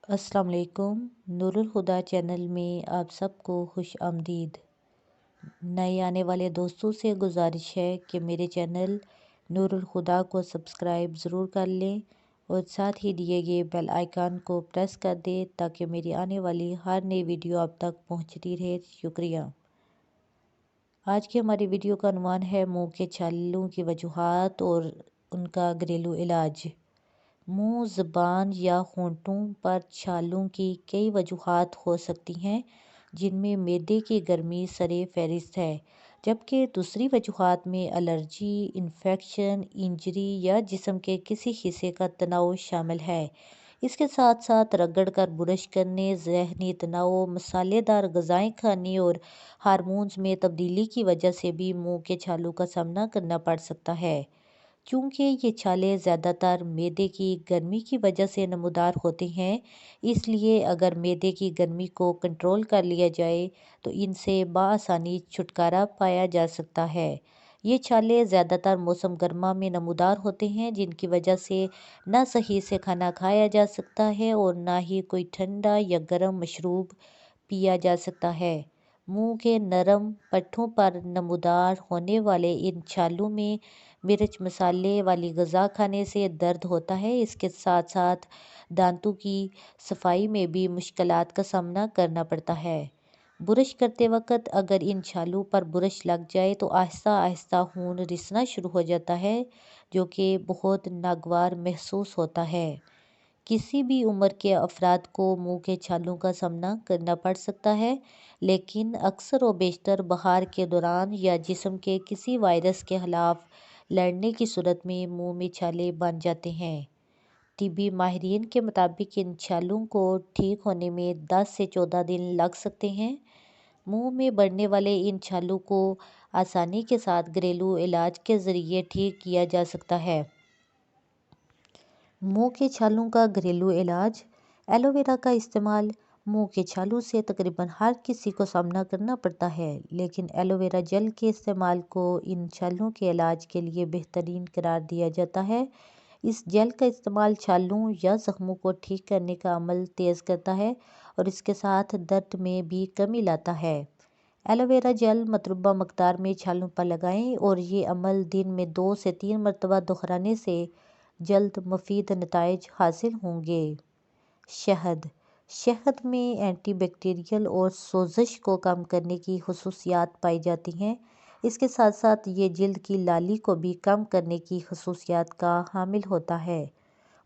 السلام علیکم۔ نور الہدا چینل میں آپ سب کو خوش آمدید۔ نئے آنے والے دوستوں سے گزارش ہے کہ میرے چینل نور الہدا کو سبسکرائب ضرور کر لیں اور ساتھ ہی دیے گئے بیل آئیکن کو پریس کر دیں تاکہ میری آنے والی ہر نئی ویڈیو آپ تک پہنچتی رہے۔ شکریہ۔ آج کی ہماری ویڈیو کا عنوان ہے منہ کے چھالوں کی وجوہات اور ان کا گھریلو علاج۔ منہ، زبان یا ہونٹوں پر چھالوں کی کئی وجوہات ہو سکتی ہیں، جن میں معدے کی گرمی سر فہرست ہے، جبکہ دوسری وجوہات میں الرجی، انفیکشن، انجری یا جسم کے کسی حصے کا تناؤ شامل ہے۔ اس کے ساتھ ساتھ رگڑ کر برش کرنے، ذہنی تناؤ، مسالے دار غذائیں کھانے اور ہارمونز میں تبدیلی کی وجہ سے بھی منہ کے چھالوں کا سامنا کرنا پڑ سکتا ہے۔ چونکہ یہ چھالے زیادہ تر معدے کی گرمی کی وجہ سے نمودار ہوتے ہیں، اس لیے اگر معدے کی گرمی کو کنٹرول کر لیا جائے تو ان سے بآسانی چھٹکارا پایا جا سکتا ہے۔ یہ چھالے زیادہ تر موسم گرما میں نمودار ہوتے ہیں، جن کی وجہ سے نہ صحیح سے کھانا کھایا جا سکتا ہے اور نہ ہی کوئی ٹھنڈا یا گرم مشروب پیا جا سکتا ہے۔ منہ کے نرم پٹھوں پر نمودار ہونے والے ان چھالوں میں مرچ مسالے والی غذا کھانے سے درد ہوتا ہے۔ اس کے ساتھ ساتھ دانتوں کی صفائی میں بھی مشکلات کا سامنا کرنا پڑتا ہے۔ برش کرتے وقت اگر ان چھالوں پر برش لگ جائے تو آہستہ آہستہ خون رسنا شروع ہو جاتا ہے، جو کہ بہت ناگوار محسوس ہوتا ہے۔ کسی بھی عمر کے افراد کو منہ کے چھالوں کا سامنا کرنا پڑ سکتا ہے، لیکن اکثر و بیشتر بہار کے دوران یا جسم کے کسی وائرس کے خلاف لڑنے کی صورت میں منہ میں چھالے بن جاتے ہیں۔ طبی ماہرین کے مطابق ان چھالوں کو ٹھیک ہونے میں 10 سے 14 دن لگ سکتے ہیں۔ منہ میں بڑھنے والے ان چھالوں کو آسانی کے ساتھ گھریلو علاج کے ذریعے ٹھیک کیا جا سکتا ہے۔ منہ کے چھالوں کا گھریلو علاج۔ ایلو ویرا کا استعمال۔ منہ کے چھالوں سے تقریباً ہر کسی کو سامنا کرنا پڑتا ہے، لیکن ایلو ویرا جیل کے استعمال کو ان چھالوں کے علاج کے لیے بہترین قرار دیا جاتا ہے۔ اس جیل کا استعمال چھالوں یا زخموں کو ٹھیک کرنے کا عمل تیز کرتا ہے اور اس کے ساتھ درد میں بھی کمی لاتا ہے۔ ایلو ویرا جیل مطلوبہ مقدار میں چھالوں پر لگائیں اور یہ عمل دن میں 2 سے 3 مرتبہ دہرانے سے جلد مفید نتائج حاصل ہوں گے۔ شہد۔ شہد میں اینٹی بیکٹیریل اور سوزش کو کم کرنے کی خصوصیات پائی جاتی ہیں۔ اس کے ساتھ ساتھ یہ جلد کی لالی کو بھی کم کرنے کی خصوصیات کا حامل ہوتا ہے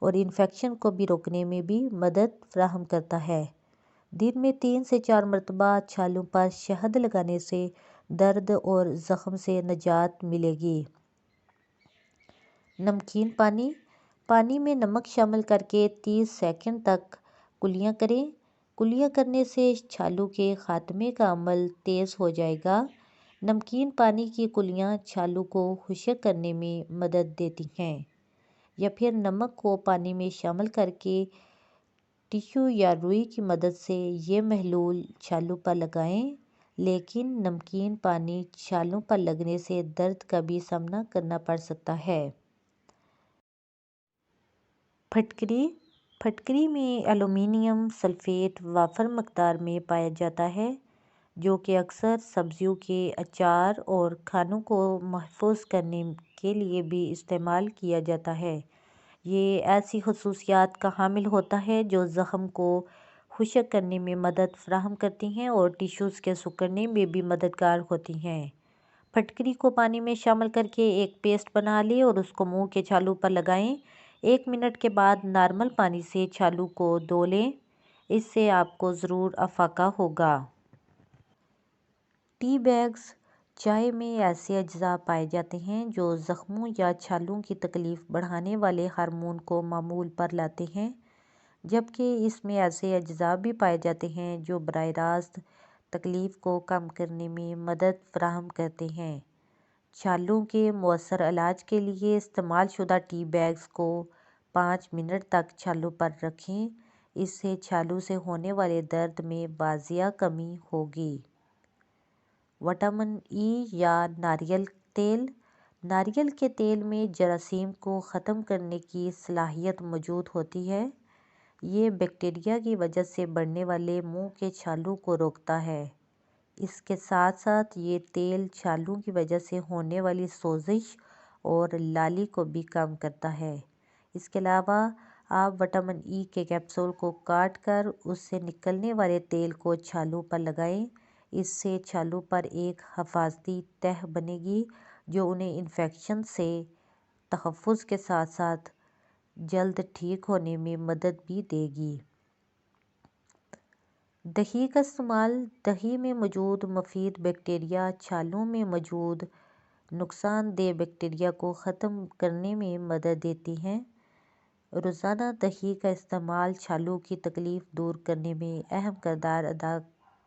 اور انفیکشن کو بھی روکنے میں بھی مدد فراہم کرتا ہے۔ دن میں 3 سے 4 مرتبہ چھالوں پر شہد لگانے سے درد اور زخم سے نجات ملے گی۔ نمکین پانی۔ پانی میں نمک شامل کرکے 30 سیکنڈ تک کلیاں کریں۔ کلیاں کرنے سے چھالوں کے خاتمے کا عمل تیز ہو جائے گا۔ نمکین پانی کی کلیاں چھالوں کو خشک کرنے میں مدد دیتی ہیں۔ یا پھر نمک کو پانی میں شامل کرکے ٹشو یا روئی کی مدد سے یہ محلول چھالوں پر لگائیں، لیکن نمکین پانی چھالوں پر لگنے سے درد کا بھی سامنا کرنا پڑ سکتا ہے۔ پھٹکری۔ پھٹکری میں ایلومینیم سلفیٹ وافر مقدار میں پایا جاتا ہے، جو کہ اکثر سبزیوں کے اچار اور کھانوں کو محفوظ کرنے کے لیے بھی استعمال کیا جاتا ہے۔ یہ ایسی خصوصیات کا حامل ہوتا ہے جو زخم کو خشک کرنے میں مدد فراہم کرتی ہیں اور ٹشوز کے سکڑنے میں بھی مددگار ہوتی ہیں۔ پھٹکری کو پانی میں شامل کرکے ایک پیسٹ بنا لیں اور اس کو منہ کے چھالوں پر لگائیں۔ 1 منٹ کے بعد نارمل پانی سے چھالوں کو دھو لیں، اس سے آپ کو ضرور افاقہ ہوگا۔ Tea bags. چائے میں ایسے اجزاء پائے جاتے ہیں جو زخموں یا چھالوں کی تکلیف بڑھانے والے ہارمون کو معمول پر لاتے ہیں، جبکہ اس میں ایسے اجزاء بھی پائے جاتے ہیں جو براہ راست تکلیف کو کم کرنے میں مدد فراہم کرتے ہیں۔ چھالوں کے مؤثر علاج کے لیے استعمال شدہ ٹی بیگز کو 5 منٹ تک چھالوں پر رکھیں، اس سے چھالوں سے ہونے والے درد میں واضح کمی ہوگی۔ وٹامن ای یا ناریل تیل۔ ناریل کے تیل میں جراثیم کو ختم کرنے کی صلاحیت موجود ہوتی ہے، یہ بیکٹیریا کی وجہ سے بڑھنے والے منہ کے چھالوں کو روکتا ہے۔ اس کے ساتھ ساتھ یہ تیل چھالوں کی وجہ سے ہونے والی سوزش اور لالی کو بھی کم کرتا ہے۔ اس کے علاوہ آپ وٹامن ای کے کیپسول کو کاٹ کر اس سے نکلنے والے تیل کو چھالوں پر لگائیں۔ اس سے چھالوں پر ایک حفاظتی تہہ بنے گی جو انہیں انفیکشن سے تحفظ کے ساتھ ساتھ جلد ٹھیک ہونے میں مدد بھی دے گی۔ دہی کا استعمال دہی میں موجود مفید بیکٹیریا چھالوں میں موجود نقصان دہ بیکٹیریا کو ختم کرنے میں مدد دیتی ہے۔ روزانہ دہی کا استعمال چھالوں کی تکلیف دور کرنے میں اہم کردار ادا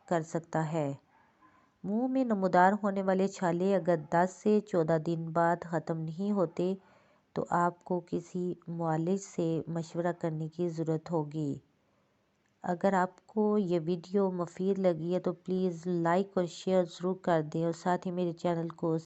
کر سکتا ہے۔ منہ میں نمودار ہونے والے چھالے اگر 10 سے 14 دن بعد ختم نہیں ہوتے تو آپ کو کسی معالج سے مشورہ کرنے کی ضرورت ہوگی۔ اگر آپ کو یہ ویڈیو مفید لگی ہے تو پلیز لائک اور شیئر ضرور کر دیں اور ساتھ ہی میرے چینل کو